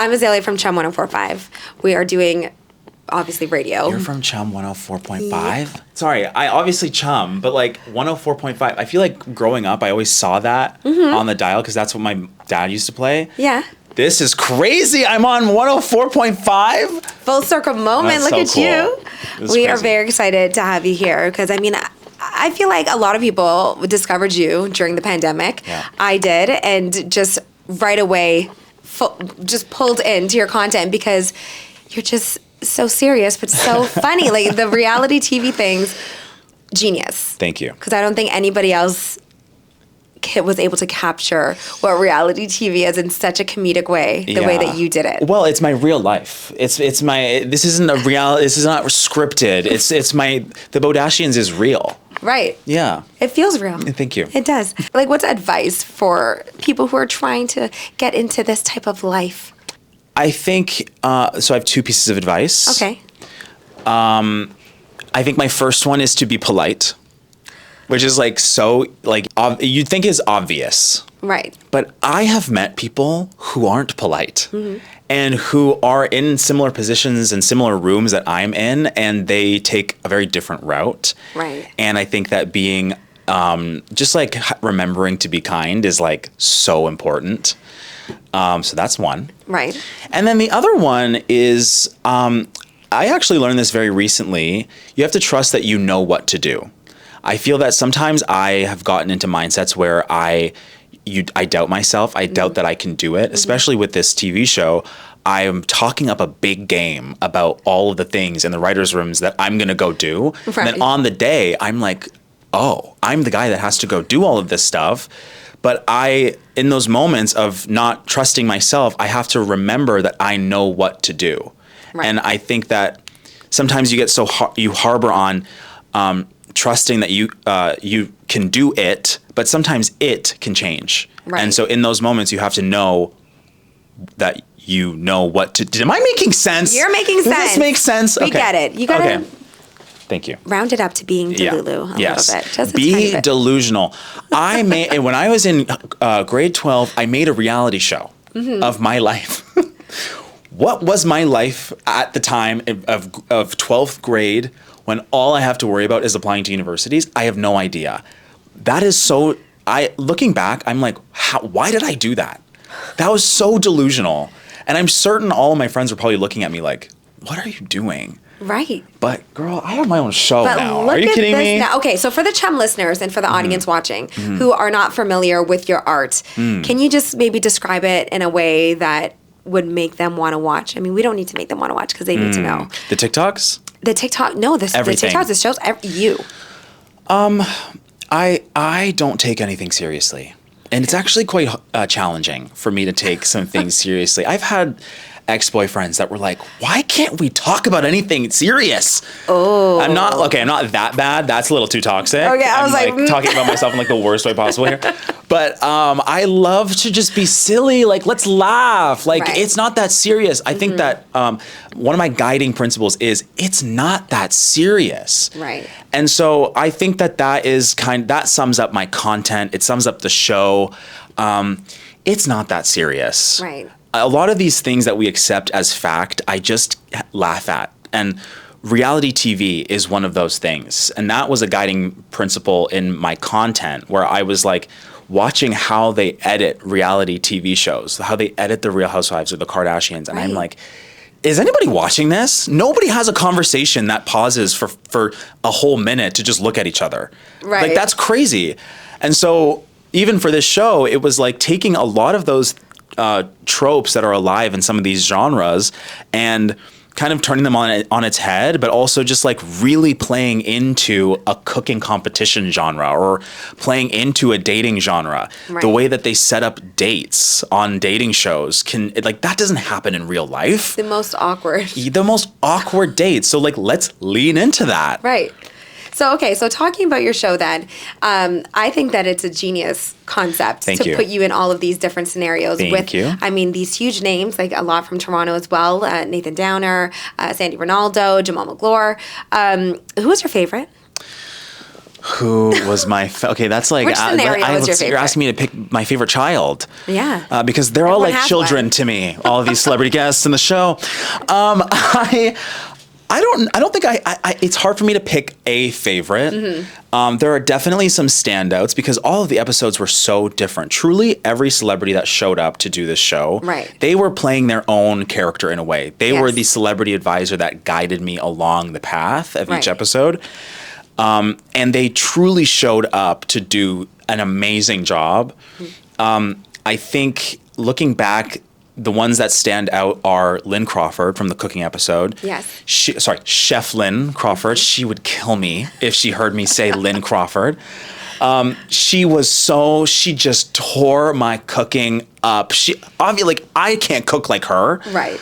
I'm Azalea from CHUM 104.5. We are doing, obviously, radio. You're from CHUM 104.5? Yeah. Sorry, I obviously CHUM, but like 104.5. I feel like growing up, I always saw that on the dial because that's what my dad used to play. Yeah. This is crazy. I'm on 104.5. Full circle moment. That's Look so at cool. you. We are very excited to have you here because, I mean, I feel like a lot of people discovered you during the pandemic. Yeah. I did, and just right away just pulled into your content because you're just so serious but so funny. Like the reality TV things, genius. Thank you. Because I don't think anybody else was able to capture what reality TV is in such a comedic way, the way that you did it. Well, it's my real life. This isn't a reality. This is not scripted. The Bodashians is real. Right. Yeah. It feels real. Thank you. It does. Like, what's advice for people who are trying to get into this type of life? I think, so I have two pieces of advice. Okay. I think my first one is to be polite, which is you'd think is obvious. Right. But I have met people who aren't polite and who are in similar positions and similar rooms that I'm in, and they take a very different route. Right. And I think that being just like remembering to be kind is like so important. So that's one. Right. And then the other one is I actually learned this very recently. You have to trust that you know what to do. I feel that sometimes I have gotten into mindsets where I doubt myself. I doubt that I can do it, especially with this TV show. I am talking up a big game about all of the things in the writers' rooms that I'm going to go do. Right. And then on the day, I'm like, oh, I'm the guy that has to go do all of this stuff. But in those moments of not trusting myself, I have to remember that I know what to do. Right. And I think that sometimes you get you harbor on trusting that you can do it, but sometimes it can change. Right. And so in those moments, you have to know that you know what to. Am I making sense? You're making sense. Does this make sense? We get it. You got to Thank you. Round it up to being delulu a little bit. Just be delusional. When I was in grade 12, I made a reality show of my life. What was my life at the time of 12th grade when all I have to worry about is applying to universities? I have no idea. That is so, looking back, I'm like, why did I do that? That was so delusional. And I'm certain all of my friends were probably looking at me like, what are you doing? Right. But girl, I have my own show now. Are you kidding me? Now. Okay, so for the CHUM listeners and for the audience watching who are not familiar with your art, can you just maybe describe it in a way that would make them want to watch? I mean, we don't need to make them want to watch because they need to know. The TikToks? The TikTok, no, the TikToks, the shows, you. I don't take anything seriously. And it's actually quite challenging for me to take some things seriously. I've had ex-boyfriends that were like, why can't we talk about anything serious? Oh. I'm not that bad. That's a little too toxic. Okay, I was like talking about myself in like the worst way possible here. But I love to just be silly. Like, let's laugh. Like, It's not that serious. I think that one of my guiding principles is it's not that serious. Right. And so I think that sums up my content. It sums up the show. It's not that serious. Right. A lot of these things that we accept as fact, I just laugh at. And reality TV is one of those things. And that was a guiding principle in my content where I was like watching how they edit reality TV shows, how they edit the Real Housewives or the Kardashians. And I'm like, is anybody watching this? Nobody has a conversation that pauses for a whole minute to just look at each other. Right. Like, that's crazy. And so even for this show, it was like taking a lot of those tropes that are alive in some of these genres and kind of turning them on its head, but also just like really playing into a cooking competition genre or playing into a dating genre. Right. The way that they set up dates on dating shows that doesn't happen in real life. The most awkward dates. So like, let's lean into that. Right. So, okay, so talking about your show then, I think that it's a genius concept to put you in all of these different scenarios I mean, these huge names, like a lot from Toronto as well, Nathan Downer, Sandy Ronaldo, Jamal McGlure. Who was your favorite? Who was my okay? That's like Which scenario was your favorite? You're asking me to pick my favorite child. Yeah, because they're all Everyone like has children one. to me. All of these celebrity guests in the show. I don't think it's hard for me to pick a favorite. There are definitely some standouts because all of the episodes were so different. Truly, every celebrity that showed up to do this show, Right. they were playing their own character in a way. They were Yes. the celebrity advisor that guided me along the path of Right. each episode. And they truly showed up to do an amazing job. I think looking back, the ones that stand out are Lynn Crawford from the cooking episode. Yes. Chef Lynn Crawford. She would kill me if she heard me say Lynn Crawford. She just tore my cooking up. I can't cook like her. right.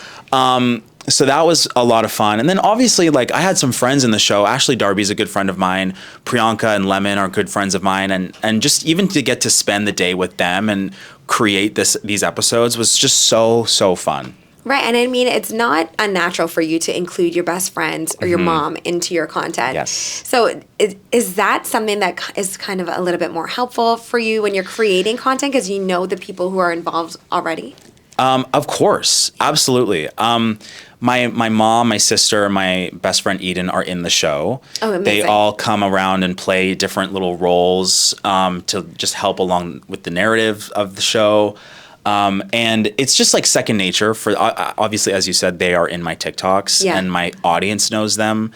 So that was a lot of fun. And then obviously, like, I had some friends in the show. Ashley Darby's a good friend of mine. Priyanka and Lemon are good friends of mine. And just even to get to spend the day with them and create these episodes was just so fun. Right, and I mean, it's not unnatural for you to include your best friend or your mom into your content. Yes. So is that something that is kind of a little bit more helpful for you when you're creating content because you know the people who are involved already? Of course, absolutely. My mom, my sister, my best friend Eden are in the show. Oh, amazing. They all come around and play different little roles to just help along with the narrative of the show. And it's just like second nature for obviously, as you said, they are in my TikToks and my audience knows them.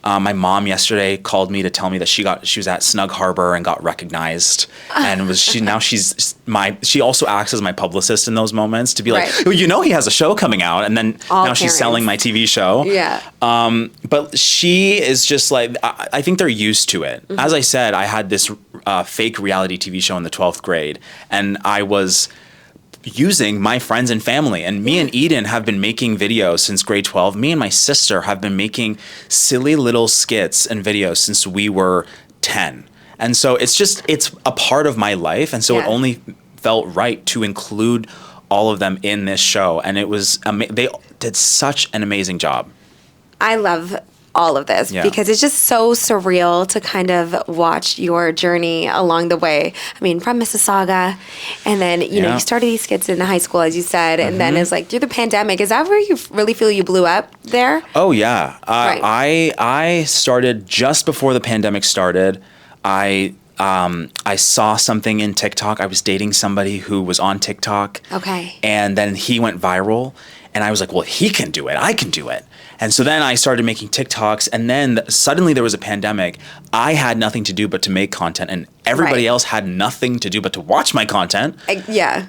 My mom yesterday called me to tell me that she was at Snug Harbor and got recognized, and she also acts as my publicist in those moments to be like, Right. well, he has a show coming out, and then All now she's parents. selling my TV show. Yeah. But she is just like, I think they're used to it. As I said, I had this fake reality TV show in the 12th grade, and I was using my friends and family. And me and Eden have been making videos since grade 12. Me and my sister have been making silly little skits and videos since we were 10. And so it's a part of my life. And so it only felt right to include all of them in this show. And it was, they did such an amazing job. I love all of this because it's just so surreal to kind of watch your journey along the way. I mean, from Mississauga, and then you started these skits in high school, as you said, and then it's like through the pandemic. Is that where you really feel you blew up there? Oh yeah, Right. I started just before the pandemic started. I saw something in TikTok. I was dating somebody who was on TikTok. Okay. And then he went viral, and I was like, well, he can do it. I can do it. And so then I started making TikToks, and then suddenly there was a pandemic. I had nothing to do but to make content, and everybody else had nothing to do but to watch my content.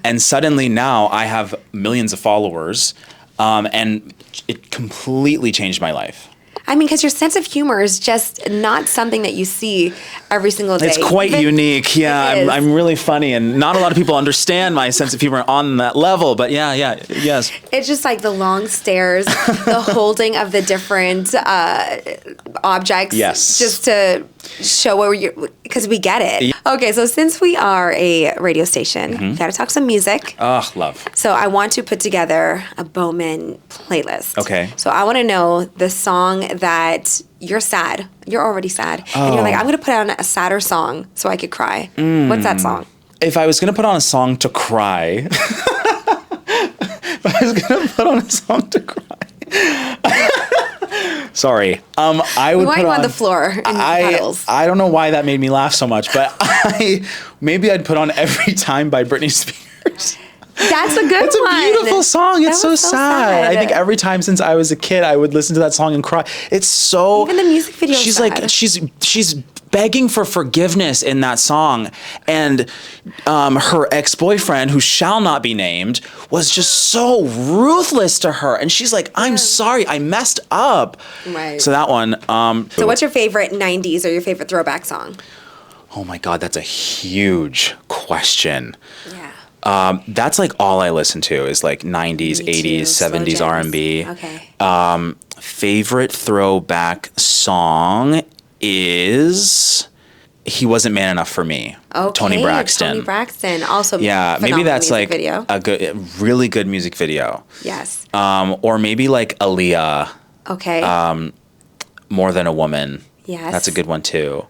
And suddenly now I have millions of followers, and it completely changed my life. I mean, because your sense of humor is just not something that you see every single day. It's quite unique. Yeah, I'm really funny, and not a lot of people understand my sense of humor on that level. But yes. It's just like the long stares, the holding of the different objects. Yes. Just to show where you, because we get it. Okay, so since we are a radio station, we got to talk some music. Oh, love. So I want to put together a Boman playlist. Okay. So I want to know the song that you're sad. You're already sad. And you're like, I'm going to put on a sadder song so I could cry. What's that song? If I was going to put on a song to cry, sorry. I would want put you on the floor in puddles. I don't know why that made me laugh so much, but maybe I'd put on Every Time by Britney Spears. That's a good one. It's a beautiful song. It's so sad. I think every time since I was a kid, I would listen to that song and cry. It's so. Even the music video. She's like she's begging for forgiveness in that song, and her ex-boyfriend, who shall not be named, was just so ruthless to her, and she's like, "I'm sorry, I messed up." Right. So that one. So what's your favorite '90s or your favorite throwback song? Oh my God, that's a huge question. Yeah. That's like all I listen to is like 90s, Me too. 80s, 70s Slow R&B. jams. Okay. Favorite throwback song is He Wasn't Man Enough for Me. Okay. Tony Braxton. Tony Braxton. Also Yeah, maybe phenomenal that's music like video. really good music video. Yes. Or maybe like Aaliyah, Okay. More Than a Woman. Yes. That's a good one too.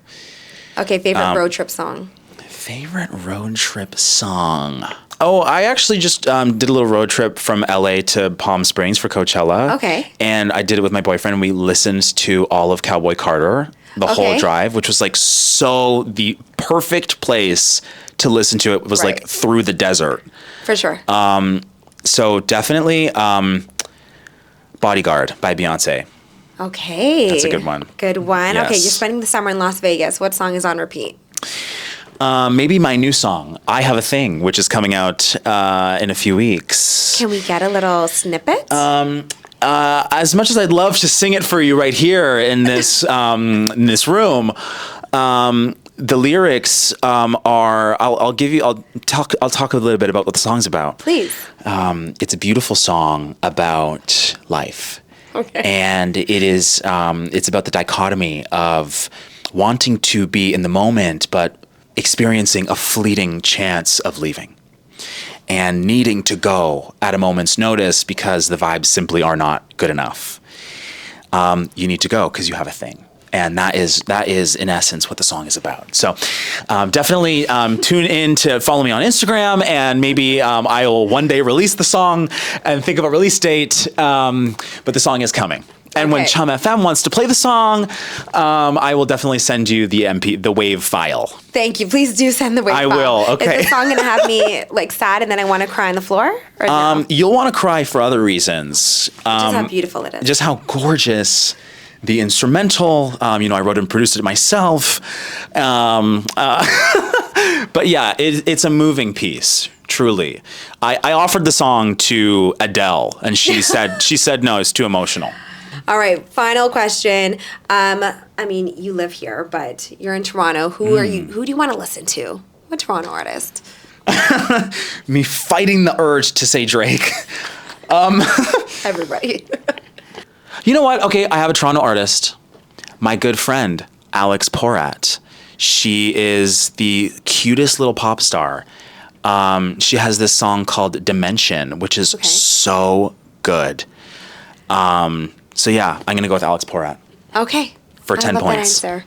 Okay, favorite road trip song. Favorite road trip song. Oh, I actually just did a little road trip from LA to Palm Springs for Coachella. Okay. And I did it with my boyfriend, and we listened to all of Cowboy Carter, the whole drive, which was like so the perfect place to listen to it. Was like through the desert. For sure. So definitely Bodyguard by Beyonce. Okay. That's a good one. Good one. Yes. Okay, you're spending the summer in Las Vegas. What song is on repeat? Maybe my new song, I Have a Thing, which is coming out in a few weeks. Can we get a little snippet? As much as I'd love to sing it for you right here in this room, the lyrics are. I'll talk a little bit about what the song's about. Please. It's a beautiful song about life. Okay. And it is. It's about the dichotomy of wanting to be in the moment, but experiencing a fleeting chance of leaving, and needing to go at a moment's notice because the vibes simply are not good enough. You need to go because you have a thing. And that is in essence what the song is about. So definitely tune in to follow me on Instagram, and maybe I will one day release the song and think of a release date. But the song is coming. And when CHUM FM wants to play the song, I will definitely send you the WAV file. Thank you. Please do send the WAV file. I will. Okay. Is the song gonna have me like sad and then I want to cry on the floor? Or no? You'll want to cry for other reasons. Just how beautiful it is. Just how gorgeous the instrumental. I wrote and produced it myself. But yeah, it's a moving piece. Truly, I offered the song to Adele, and she said no, it's too emotional. All right, final question. You live here, but you're in Toronto. Who do you want to listen to? What Toronto artist? Me fighting the urge to say Drake. Everybody. You know what? Okay, I have a Toronto artist. My good friend, Alex Porat. She is the cutest little pop star. She has this song called Dimension, which is so good. So yeah, I'm going to go with Alex Porat. Okay. For 10 points. That answer.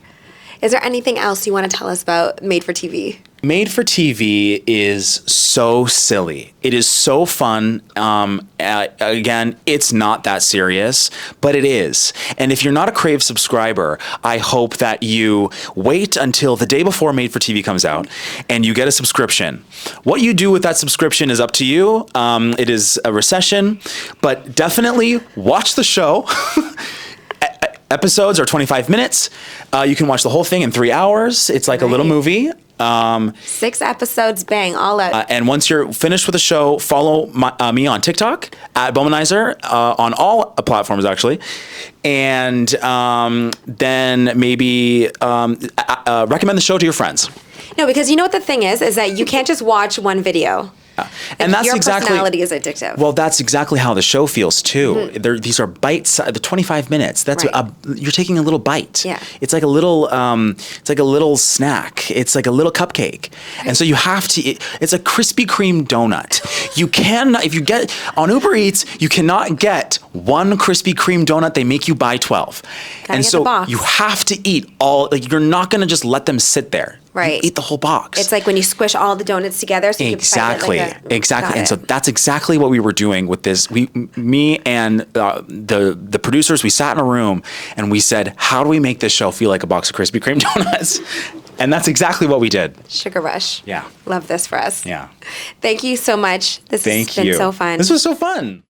Is there anything else you want to tell us about Made for TV? Made for TV is so silly. It is so fun. Again, it's not that serious, but it is. And if you're not a Crave subscriber, I hope that you wait until the day before Made for TV comes out and you get a subscription. What you do with that subscription is up to you. It is a recession, but definitely watch the show. Episodes are 25 minutes. You can watch the whole thing in 3 hours. It's like a little movie. 6 episodes, bang, all out. And once you're finished with the show, follow me on TikTok at Bomanizer on all platforms, actually. And then maybe recommend the show to your friends. No, because you know what the thing is that you can't just watch one video. And that's your exactly, personality is addictive. Well, that's exactly how the show feels too. Mm-hmm. These are bites. The 25 minutes. That's you're taking a little bite. Yeah. It's like a little. It's like a little snack. It's like a little cupcake. Right. And so you have to. It's a Krispy Kreme donut. You can, if you get on Uber Eats, you cannot get one Krispy Kreme donut. They make you buy 12. And so you have to eat all. Like you're not going to just let them sit there. Right. You eat the whole box. It's like when you squish all the donuts together. So exactly. You can Exactly. And so that's exactly what we were doing with this. Me and the producers, we sat in a room and we said, how do we make this show feel like a box of Krispy Kreme donuts? And that's exactly what we did. Sugar rush. Yeah. Love this for us. Yeah. Thank you so much. This has been so fun. This was so fun.